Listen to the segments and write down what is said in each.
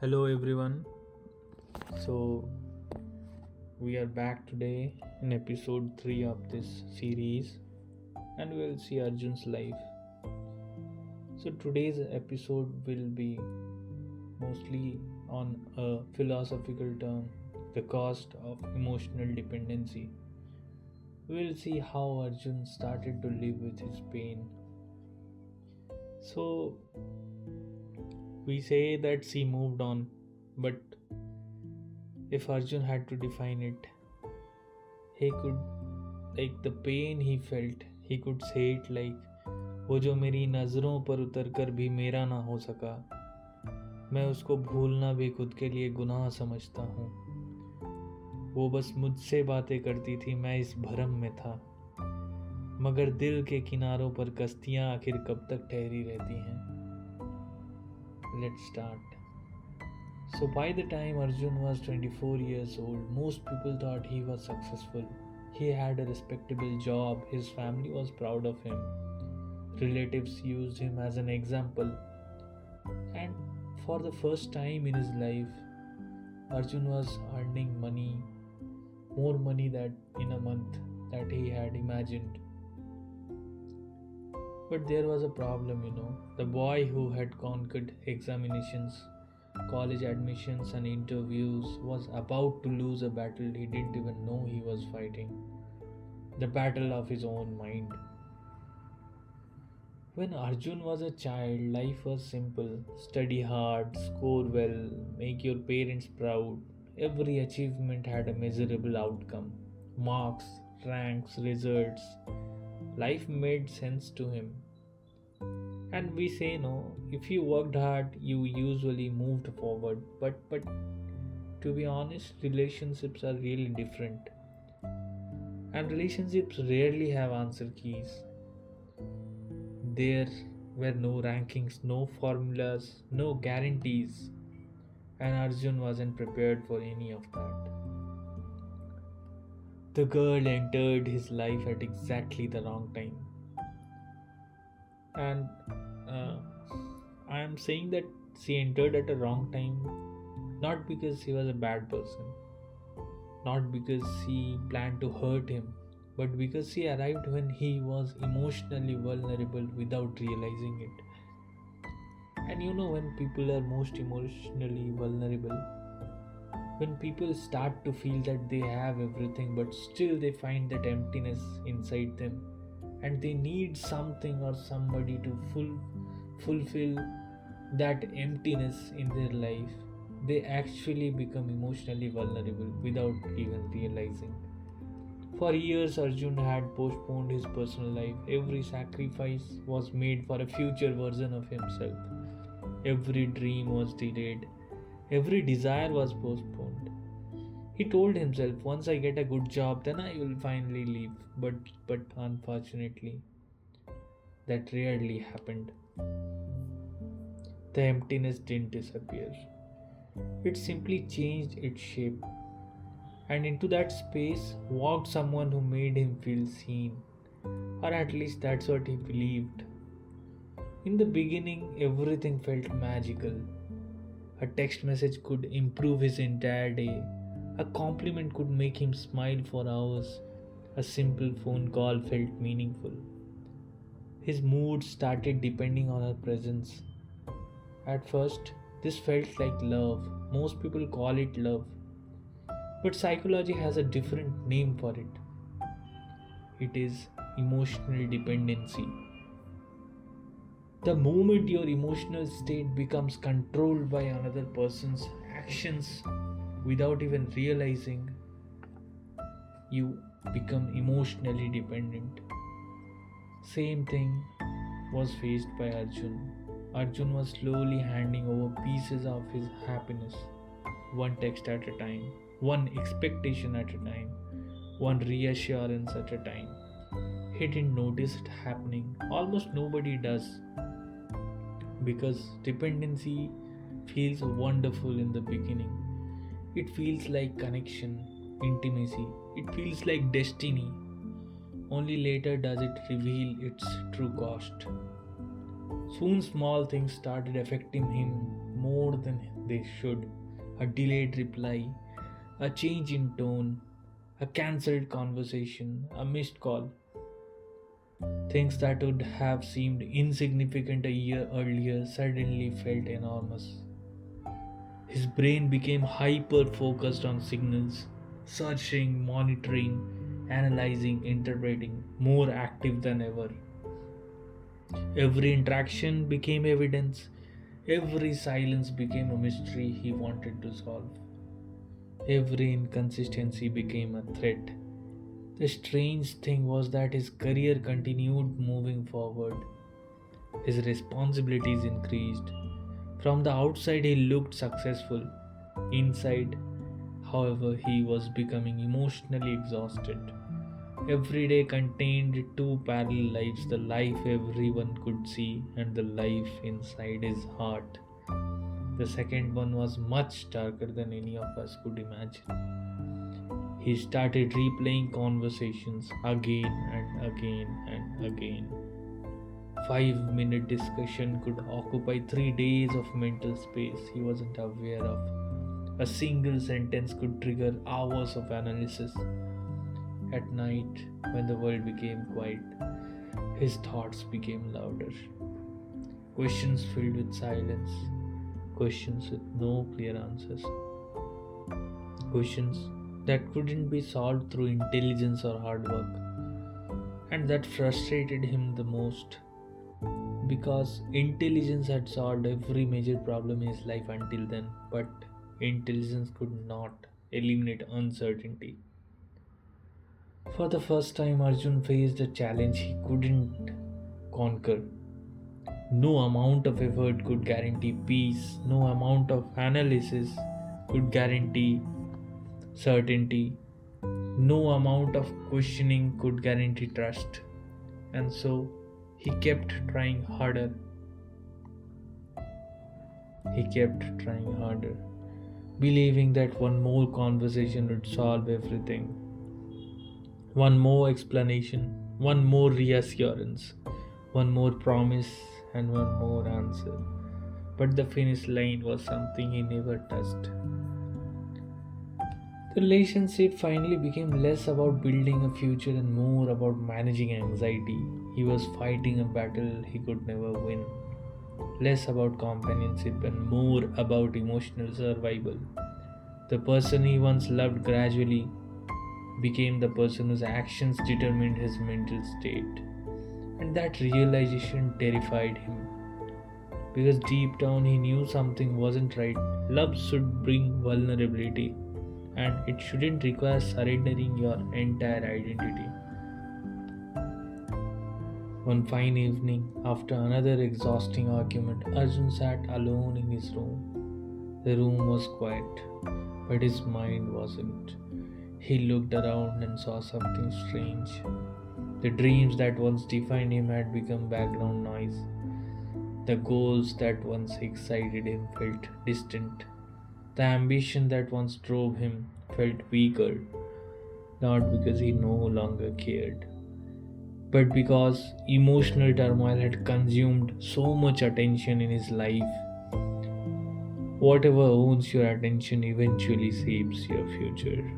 Hello everyone. So we are back today in episode 3 of this series and we'll see Arjun's life. So today's episode will be mostly on a philosophical term, the cost of emotional dependency. We'll see how Arjun started to live with his pain. So we say that he moved on, but if Arjun had to define it, he could, like the pain he felt, he could say it like, वो जो मेरी नज़रों पर उतर कर भी मेरा ना हो सका, मैं उसको भूलना भी खुद के लिए गुनाह समझता हूँ। वो बस मुझसे बातें करती थी, मैं इस भरम में था, मगर दिल के किनारों पर कश्तियाँ आखिर कब तक ठहरी रहती हैं। Let's start. So by the time Arjun was 24 years old, most people thought he was successful. He had a respectable job, his family was proud of him. Relatives used him as an example. And for the first time in his life, Arjun was earning money, more money that in a month that he had imagined. But there was a problem. The boy who had conquered examinations, college admissions, and interviews was about to lose a battle he didn't even know he was fighting, the battle of his own mind. When Arjun was a child, life was simple: study hard, score well, make your parents proud. Every achievement had a measurable outcome: marks, ranks, results. Life made sense to him. And we say no, if you worked hard, you usually moved forward. But to be honest, relationships are really different. And relationships rarely have answer keys. There were no rankings, no formulas, no guarantees. And Arjun wasn't prepared for any of that. The girl entered his life at exactly the wrong time. And uh, I am saying that she entered at a wrong time, not because she was a bad person, not because she planned to hurt him, but because she arrived when he was emotionally vulnerable without realizing it. And when people are most emotionally vulnerable, when people start to feel that they have everything but still they find that emptiness inside them, and they need something or somebody to fulfill that emptiness in their life, they actually become emotionally vulnerable without even realizing. For years, Arjun had postponed his personal life. Every sacrifice was made for a future version of himself. Every dream was delayed. Every desire was postponed. He told himself, once I get a good job, then I will finally leave. But unfortunately, that rarely happened. The emptiness didn't disappear. It simply changed its shape. And into that space walked someone who made him feel seen. Or at least that's what he believed. In the beginning, everything felt magical. A text message could improve his entire day. A compliment could make him smile for hours. A simple phone call felt meaningful. His mood started depending on her presence. At first, this felt like love. Most people call it love. But psychology has a different name for it. It is emotional dependency. The moment your emotional state becomes controlled by another person's actions without even realizing, you become emotionally dependent. Same thing was faced by Arjun. Arjun was slowly handing over pieces of his happiness, one text at a time, one expectation at a time, one reassurance at a time. He didn't notice it happening. Almost nobody does, because dependency feels wonderful in the beginning. It feels like connection, intimacy, it feels like destiny. Only later does it reveal its true cost. Soon small things started affecting him more than they should. A delayed reply, a change in tone, a cancelled conversation, a missed call. Things that would have seemed insignificant a year earlier suddenly felt enormous. His brain became hyper focused on signals, searching, monitoring, analyzing, interpreting, more active than ever. Every interaction became evidence, every silence became a mystery he wanted to solve. Every inconsistency became a threat. The strange thing was that his career continued moving forward. His responsibilities increased. From the outside, he looked successful. Inside, however, he was becoming emotionally exhausted. Every day contained two parallel lives, the life everyone could see and the life inside his heart. The second one was much darker than any of us could imagine. He started replaying conversations again and again and again. 5-minute discussion could occupy 3 days of mental space he wasn't aware of. A single sentence could trigger hours of analysis. At night, when the world became quiet, his thoughts became louder. Questions filled with silence, questions with no clear answers, questions that couldn't be solved through intelligence or hard work. And that frustrated him the most because intelligence had solved every major problem in his life until then, but intelligence could not eliminate uncertainty. For the first time, Arjun faced a challenge he couldn't conquer. No amount of effort could guarantee peace, no amount of analysis could guarantee certainty, no amount of questioning could guarantee trust. And so he kept trying harder. He kept trying harder, believing that one more conversation would solve everything. One more explanation, one more reassurance, one more promise, and one more answer. But the finish line was something he never touched. The relationship finally became less about building a future and more about managing anxiety. He was fighting a battle he could never win. Less about companionship and more about emotional survival. The person he once loved gradually became the person whose actions determined his mental state. And that realization terrified him. Because deep down he knew something wasn't right. Love should bring vulnerability, and it shouldn't require surrendering your entire identity. One fine evening, after another exhausting argument, Arjun sat alone in his room. The room was quiet, but his mind wasn't. He looked around and saw something strange. The dreams that once defined him had become background noise. The goals that once excited him felt distant. The ambition that once drove him felt weaker, not because he no longer cared, but because emotional turmoil had consumed so much attention in his life. Whatever owns your attention eventually shapes your future.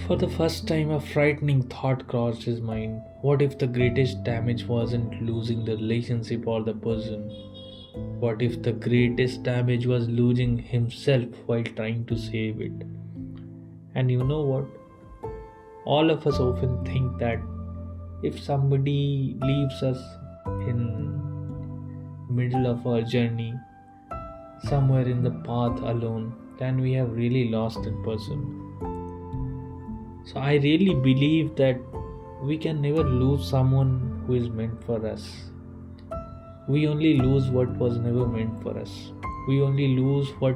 For the first time, a frightening thought crossed his mind. What if the greatest damage wasn't losing the relationship or the person? What if the greatest damage was losing himself while trying to save it? And you know what? All of us often think that if somebody leaves us in middle of our journey, somewhere in the path alone, then we have really lost that person. So I really believe that we can never lose someone who is meant for us. We only lose what was never meant for us. We only lose what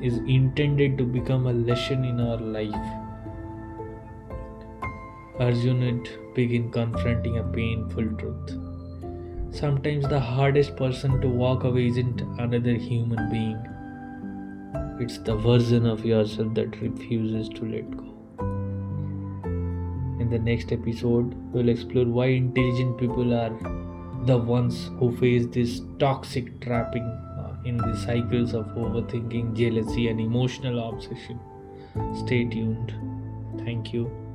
is intended to become a lesson in our life. Arjun would begin confronting a painful truth. Sometimes the hardest person to walk away isn't another human being. It's the version of yourself that refuses to let go. In the next episode, we'll explore why intelligent people are the ones who face this toxic trapping in the cycles of overthinking, jealousy, and emotional obsession. Stay tuned. Thank you.